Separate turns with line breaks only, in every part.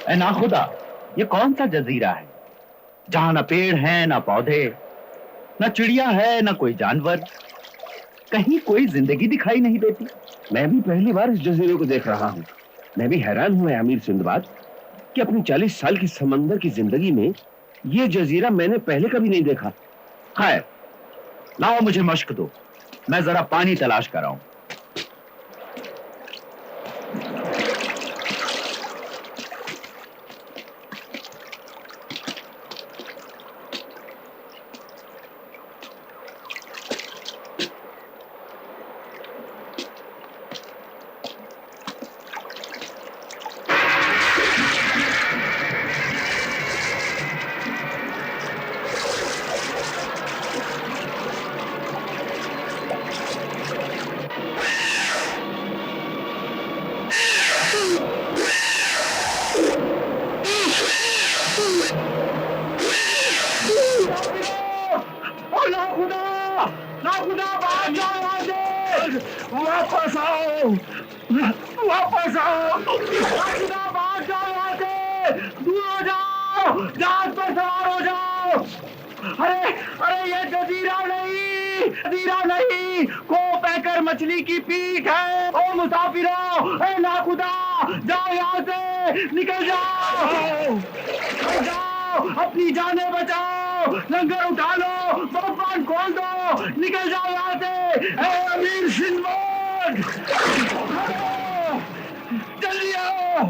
ए नाखुदा, ये कौन सा जजीरा है जहां ना पेड़ हैं ना पौधे, ना चिड़िया है ना कोई जानवर, कहीं कोई जिंदगी दिखाई नहीं देती।
मैं भी पहली बार इस जजीरे को देख रहा हूँ। मैं भी हैरान हुआ अमीर सिंदबाद कि अपनी 40 साल की समंदर की जिंदगी में ये जजीरा मैंने पहले कभी नहीं देखा।
खैर, लाओ मुझे मश्क दो, मैं जरा पानी तलाश कर आऊं।
वापस आओ, वापस आओ,
भाग जाओ यहाँ से, दूर हो जाओ, जहाज पर सवार हो जाओ। अरे अरे, ये जजीरा नहीं, को पैकर मछली की पीठ है। ओ मुसाफिरों, ए नाखुदा, जाओ यहाँ से, निकल जाओ, जाओ, अपनी जानें बचाओ, लंगर उठा लो, तूफान खोल दो, निकल जाओ यहाँ से। ए अमीर सिंदबाद, जल्दी आओ,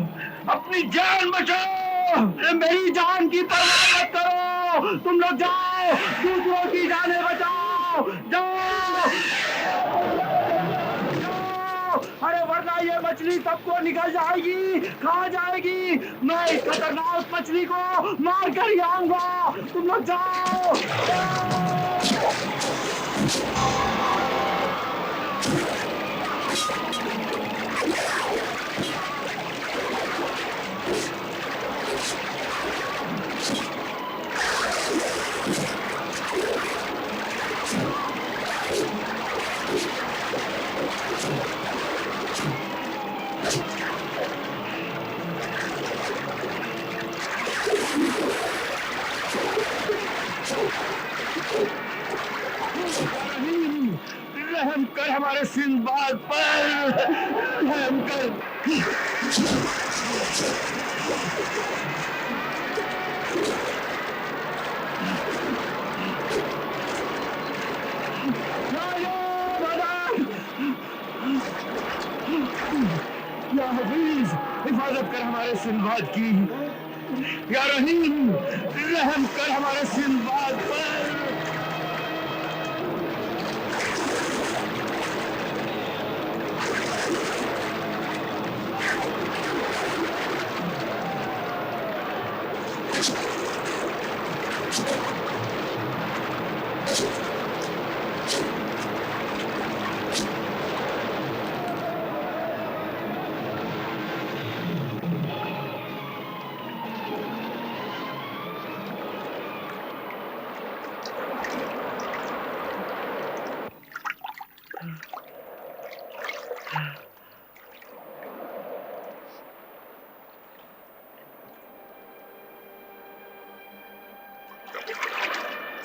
अपनी जान बचाओ। मेरी जान की परवाह मत करो, तुम लोग जाओ, दूसरों की जानें बचाओ, जाओ, अरे वरना ये मछली सबको निकल जाएगी, खा जाएगी। मैं इस खतरनाक मछली को मार कर ही आऊंगा, तुम लोग जाओ। रहम कर हमारे सिंदबाद पर, रहम कर। या हफीज, हिफाजत कर हमारे सिंदबाद की। या रहीम, रहम कर हमारे सिंदबाद पर।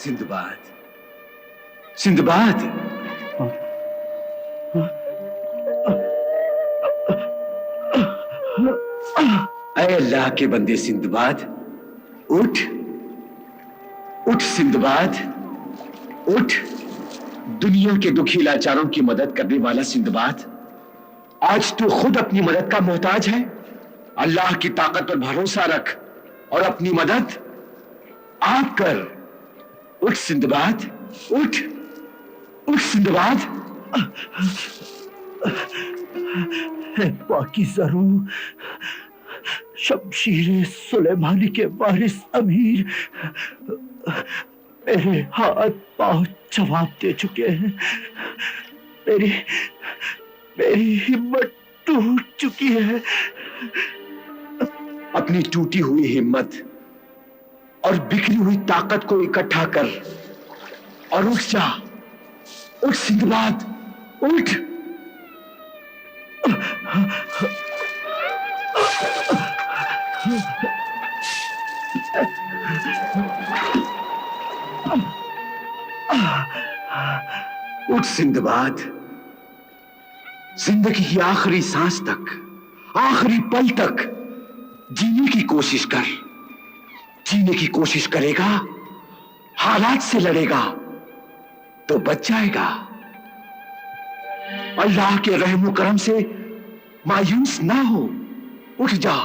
सिंदबाद, सिंदबाद, ऐ अल्लाह के बंदे सिंदबाद, उठ, उठ सिंदबाद, उठ। दुनिया के दुखी लाचारों की मदद करने वाला सिंदबाद, आज तू खुद अपनी मदद का मोहताज है। अल्लाह की ताकत पर भरोसा रख और अपनी मदद आप कर। उठ सिंदबाद, उठ, उठ सिंदबाद।
पाकीज़ा रूह, शमशीर सुलेमानी के वारिस अमीर, मेरे हाथ पांव जवाब दे चुके हैं। मेरी मेरी हिम्मत टूट चुकी है।
अपनी टूटी हुई हिम्मत और बिखरी हुई ताकत को इकट्ठा कर और उठ जा। उठ सिंदबाद, उठ। उठ सिंदबाद, जिंदगी की आखिरी सांस तक, आखिरी पल तक जीने की कोशिश कर। जीने की कोशिश करेगा, हालात से लड़ेगा तो बच जाएगा। अल्लाह के रहमो करम से मायूस ना हो, उठ जा।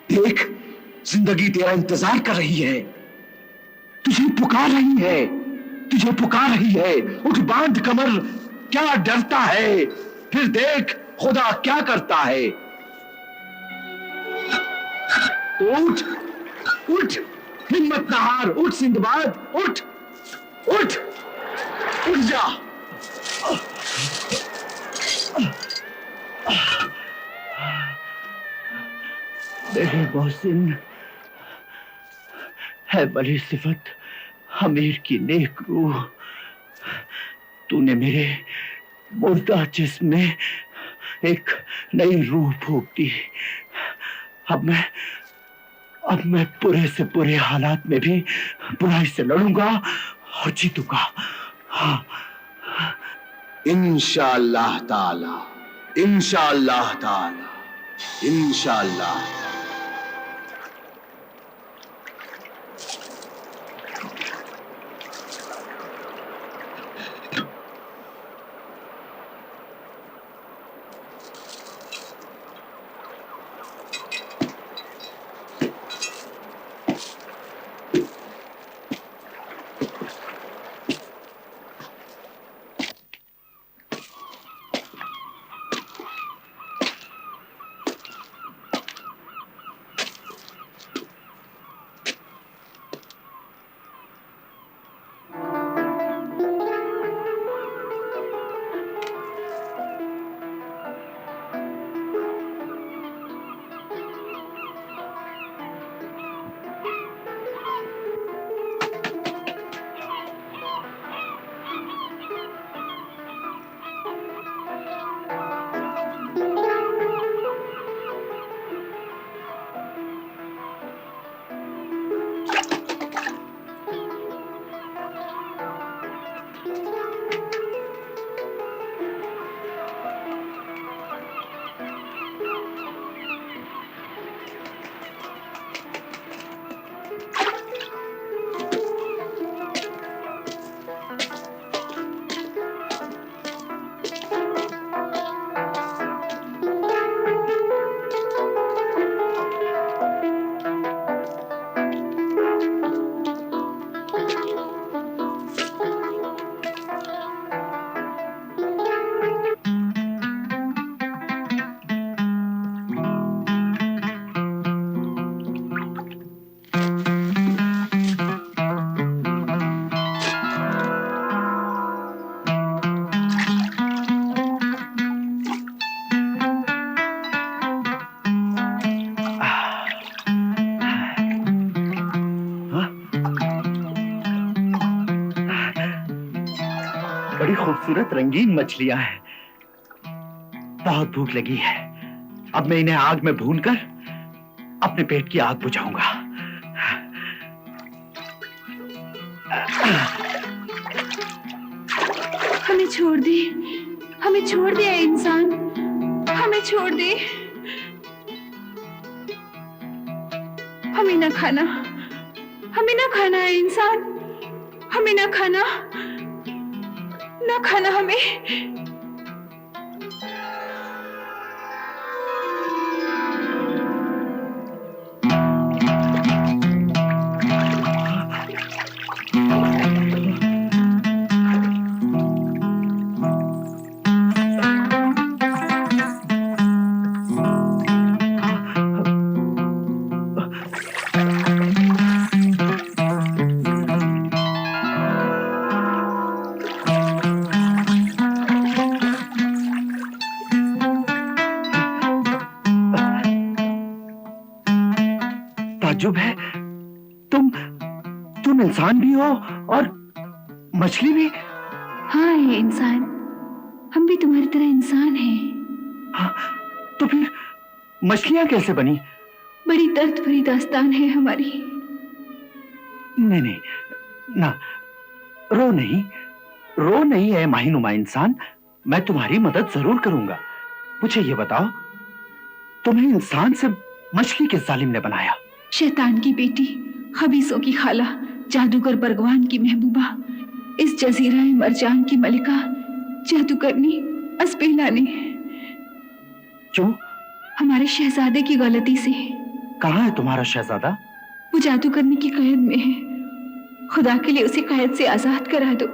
देख, जिंदगी तेरा इंतजार कर रही है, तुझे पुकार रही है, तुझे पुकार रही है। उठ, बांध कमर, क्या डरता है? फिर देख खुदा क्या करता है। तो उठ, उठ, हिम्मत ना हार। उठ सिंदबाद, उठ, उठ, उठ जा।
मेरे मोहसिन है बड़ी सिफत, अमीर की नेक रूह, तूने मेरे मुर्दा जिस्म में एक नई रूह फूंक दी। अब मैं बुरे से बुरे हालात में भी बुराई से लड़ूंगा और जीतूंगा। हाँ,
इंशाअल्लाह ताला, इंशाअल्लाह ताला, इंशाअल्लाह।
बड़ी खूबसूरत रंगीन मछलियां हैं। बहुत भूख लगी है, अब मैं इन्हें आग में भूनकर अपने पेट की आग बुझाऊंगा।
हमें छोड़ दे, हमें छोड़ दे इंसान, हमें छोड़ दे। हमें ना खाना, हमें ना खाना है इंसान, हमें ना खाना, ना खाना हमें।
ताज्जुब है, तुम इंसान भी हो और मछली भी।
हाँ है इंसान, हम भी तुम्हारी तरह इंसान हैं।
हाँ, तो फिर मछलियां कैसे बनी?
बड़ी दर्द भरी दास्तान है हमारी।
नहीं नहीं, ना, रो नहीं, रो नहीं है माहिनुमा इंसान, मैं तुम्हारी मदद जरूर करूंगा। मुझे ये बताओ, तुम्हें इंसान से मछली किस जालिम ने बनाया?
शैतान की बेटी, खबीसों की खाला, जादूगर बरगवान की महबूबा, इस जजीरा मरजान की मलिका, जादूगरनी अस्बेला ने।
क्यों?
हमारे शहजादे की गलती से।
कहाँ है तुम्हारा शहजादा?
वो जादूगरनी की कैद में है। खुदा के लिए उसे कैद से आजाद करा दो।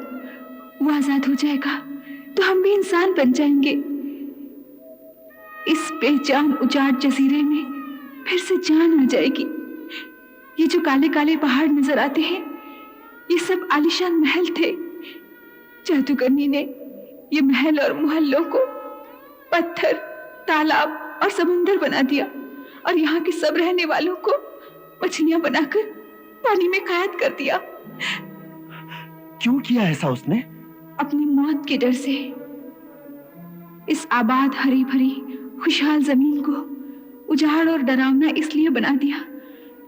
वो आजाद हो जाएगा तो हम भी इंसान बन जाएंगे। इस बेजान उजाड़ जजीरे में फिर से जान आ जाएगी। ये जो काले काले पहाड़ नजर आते हैं, ये सब आलीशान महल थे। जादूगरनी ने ये महल और मोहल्लों को पत्थर, तालाब और समुंदर बना दिया और यहाँ के सब रहने वालों को मछलियां बनाकर पानी में कैद कर दिया।
क्यों किया ऐसा उसने?
अपनी मौत के डर से। इस आबाद हरी भरी खुशहाल जमीन को उजाड़ और डरावना इसलिए बना दिया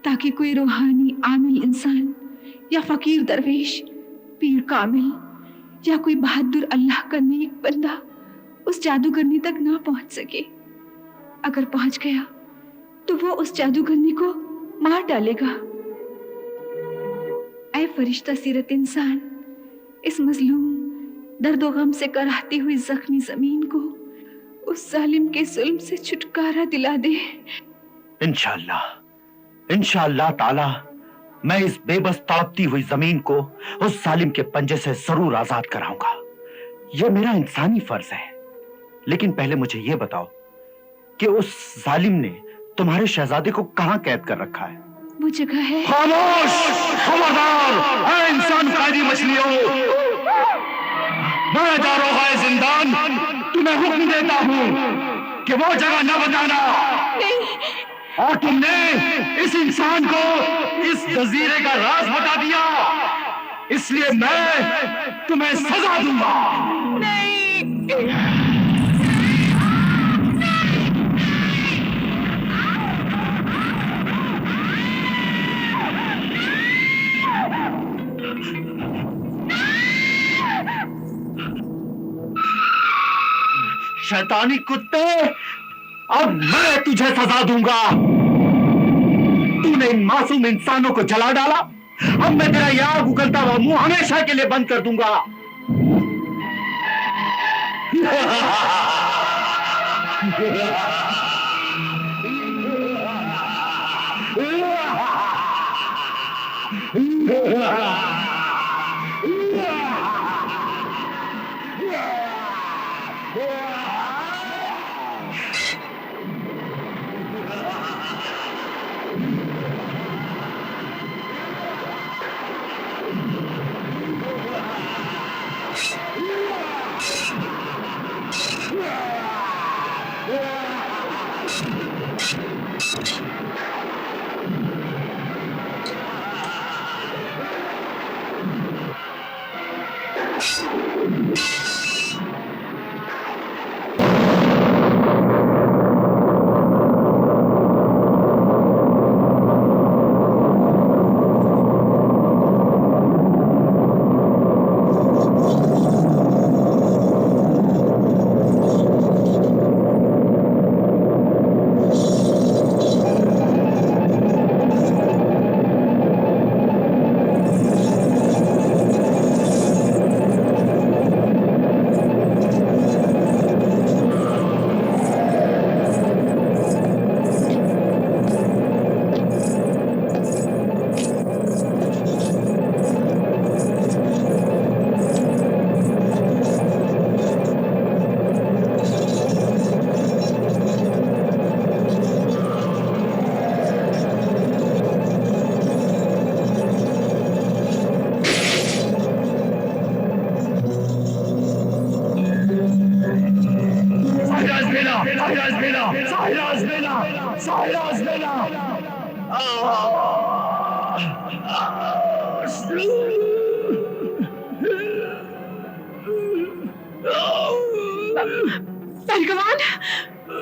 ताकि कोई रूहानी आमिल इंसान या फकीर दरवेश, पीर कामिल या कोई बहादुर अल्लाह का नेक बंदा उस जादूगरनी तक ना पहुंच सके। अगर पहुंच गया तो वो उस जादूगरनी को मार डालेगा। ऐ फरिश्ता सीरत इंसान, इस मजलूम दर्दो गम से कराहती हुई जख्मी जमीन को उस जालिम के जुल्म से छुटकारा दिला दे।
इंशाअल्लाह, इंशाअल्लाह ताला मैं इस बेबस तड़पती हुई जमीन को उस जालिम के पंजे से जरूर आजाद कराऊंगा। यह मेरा इंसानी फर्ज है। लेकिन पहले मुझे यह बताओ कि उस जालिम ने तुम्हारे शहजादे को कहां कैद कर रखा है?
वो जगह है।
खामोश, खबरदार! ऐ इंसान कैदी मछलियों, मैं दारोगा जिंदान तुम्हें हुक्म देता हूं कि वो जगह न बताना।
नहीं।
और तुमने इस इंसान को इस जजीरे का राज बता दिया, इसलिए मैं तुम्हें सजा दूंगा।
नहीं।
शैतानी कुत्ते, अब मैं तुझे सजा दूंगा। तूने इन मासूम इंसानों को जला डाला, अब मैं तेरा यह आग उगलता हुआ मुंह हमेशा के लिए बंद कर दूंगा।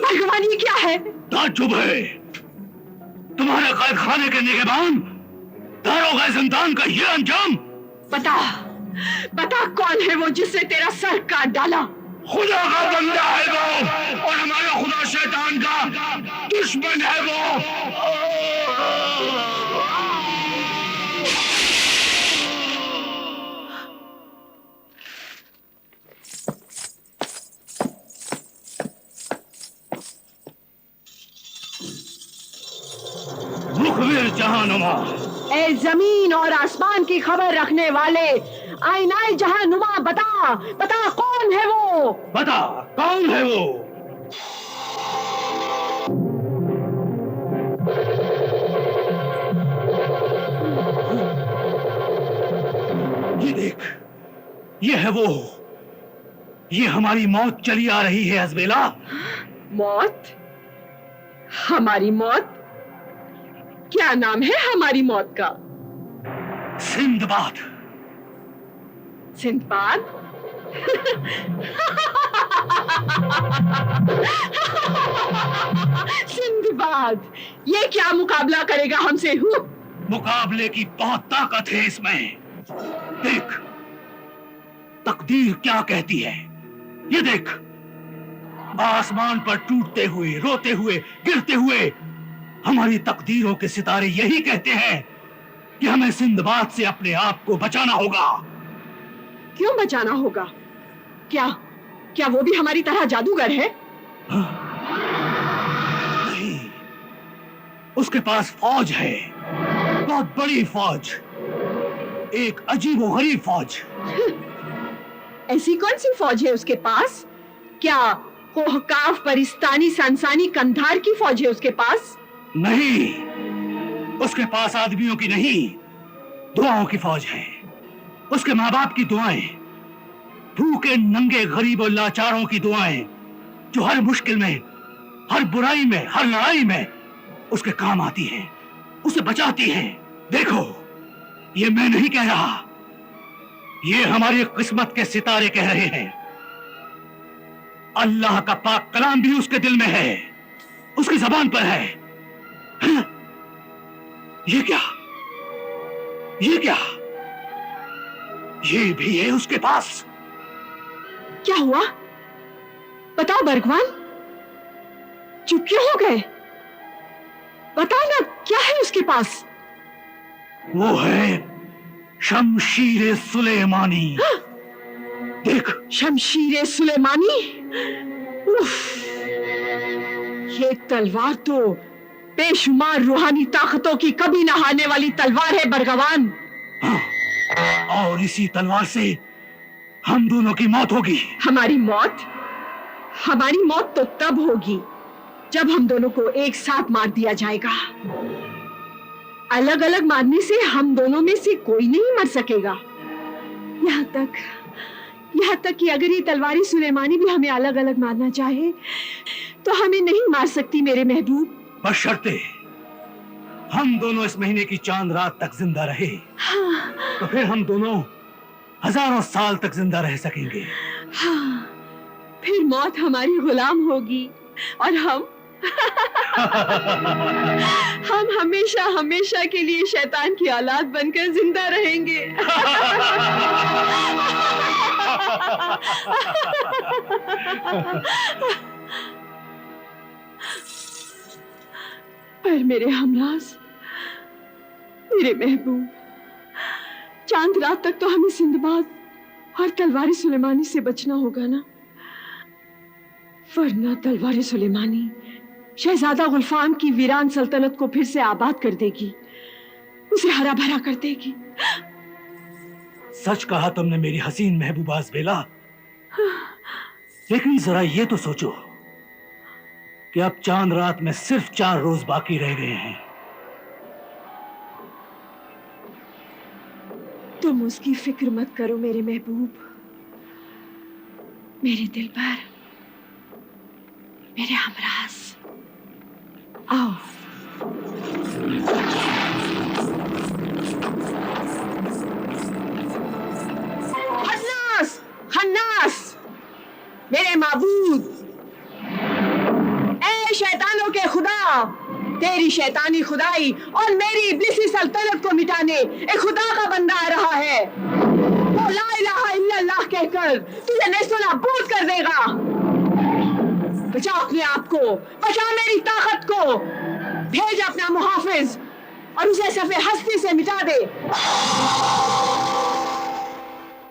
भगवान, ये क्या है?
चुप है। तुम्हारे कैद खाने के निगहबान
दारोगा जिंदान का ये अंजाम।
बता, बता कौन है वो जिसने तेरा सर काट डाला?
खुदा का बंदा है वो, और हमारा खुदा शैतान का दुश्मन है वो। मुखबिर जहानुमा,
ए जमीन और आसमान की खबर रखने वाले, आईनाए जहानुमा, बता, बता कौन है वो?
बता कौन है वो? ये देख, ये है वो, ये हमारी मौत चली आ रही है अजबेला।
मौत? हमारी मौत? क्या नाम है हमारी मौत का?
सिंदबाद।
सिंदबाद? सिंदबाद, ये क्या मुकाबला करेगा हमसे?
मुकाबले की बहुत ताकत है इसमें। देख, तकदीर क्या कहती है, ये देख। आसमान पर टूटते हुए, रोते हुए, गिरते हुए हमारी तकदीरों के सितारे यही कहते हैं कि हमें सिंदबाद से अपने आप को बचाना होगा।
क्यों बचाना होगा? क्या क्या वो भी हमारी तरह जादूगर है?
नहीं, उसके पास फौज है, बहुत बड़ी फौज, एक अजीबोगरीब फौज।
ऐसी कौन सी फौज है उसके पास? क्या कोहकाफ, परिस्तानी, संसानी, कंधार की फौज है उसके पास?
नहीं, उसके पास आदमियों की नहीं, दुआओं की फौज है। उसके माँ बाप की दुआएं, भूखे नंगे गरीब और लाचारों की दुआएं, जो हर मुश्किल में, हर बुराई में, हर लड़ाई में उसके काम आती हैं, उसे बचाती हैं। देखो, ये मैं नहीं कह रहा, ये हमारी किस्मत के सितारे कह रहे हैं। अल्लाह का पाक कलाम भी उसके दिल में है, उसकी जबान पर है। ये क्या, ये क्या, ये भी है उसके पास।
क्या हुआ? बताओ बरगवान, चुप क्यों हो गए? बताओ ना, क्या है उसके पास?
वो है शमशीर सुलेमानी। देख,
शमशीर सुलेमानी? उफ, ये तलवार तो बेशुमार रूहानी ताकतों की कभी न हारने वाली तलवार है बरगवान।
हाँ, और इसी तलवार से हम दोनों की मौत होगी।
हमारी मौत? हमारी मौत तो तब होगी जब हम दोनों को एक साथ मार दिया जाएगा। अलग अलग मारने से हम दोनों में से कोई नहीं मर सकेगा। यहाँ तक कि अगर ये तलवारी सुलेमानी भी हमें अलग अलग मारना चाहे तो हमें नहीं मार सकती मेरे महबूब।
बशर्ते हम दोनों इस महीने की चांद रात तक जिंदा रहे।
हाँ,
तो फिर हम दोनों हजारों साल तक जिंदा रह सकेंगे।
हाँ, फिर मौत हमारी गुलाम होगी और हम हमेशा हमेशा के लिए शैतान की औलाद बनकर जिंदा रहेंगे। पर मेरे हमराज, मेरे महबूब, चांद रात तक तो हमें सिंदबाद और तलवारी सुलेमानी से बचना होगा ना, वरना तलवारी सुलेमानी शहजादा गुलफाम की वीरान सल्तनत को फिर से आबाद कर देगी, उसे हरा भरा कर देगी।
सच कहा तुमने मेरी हसीन महबूबा अज़बेला। लेकिन जरा ये तो सोचो कि अब चांद रात में सिर्फ 4 रोज बाकी रह गए हैं।
तुम उसकी फिक्र मत करो मेरे महबूब, मेरे दिल पर, मेरे हमराज। आओ। खन्नास, खन्नास, मेरे माबूद, ए शैतानों के खुदा, तेरी शैतानी खुदाई और मेरी इब्लिसी सल्तनत को मिटाने एक खुदा का बंदा आ रहा है। वो ला इलाहा इल्लल्लाह कहकर तुझे नेस्तनाबूद कर देगा। बचा अपने आप को, बचा मेरी ताकत को, भेज अपना मुहाफिज और उसे सफे हस्ती से मिटा दे।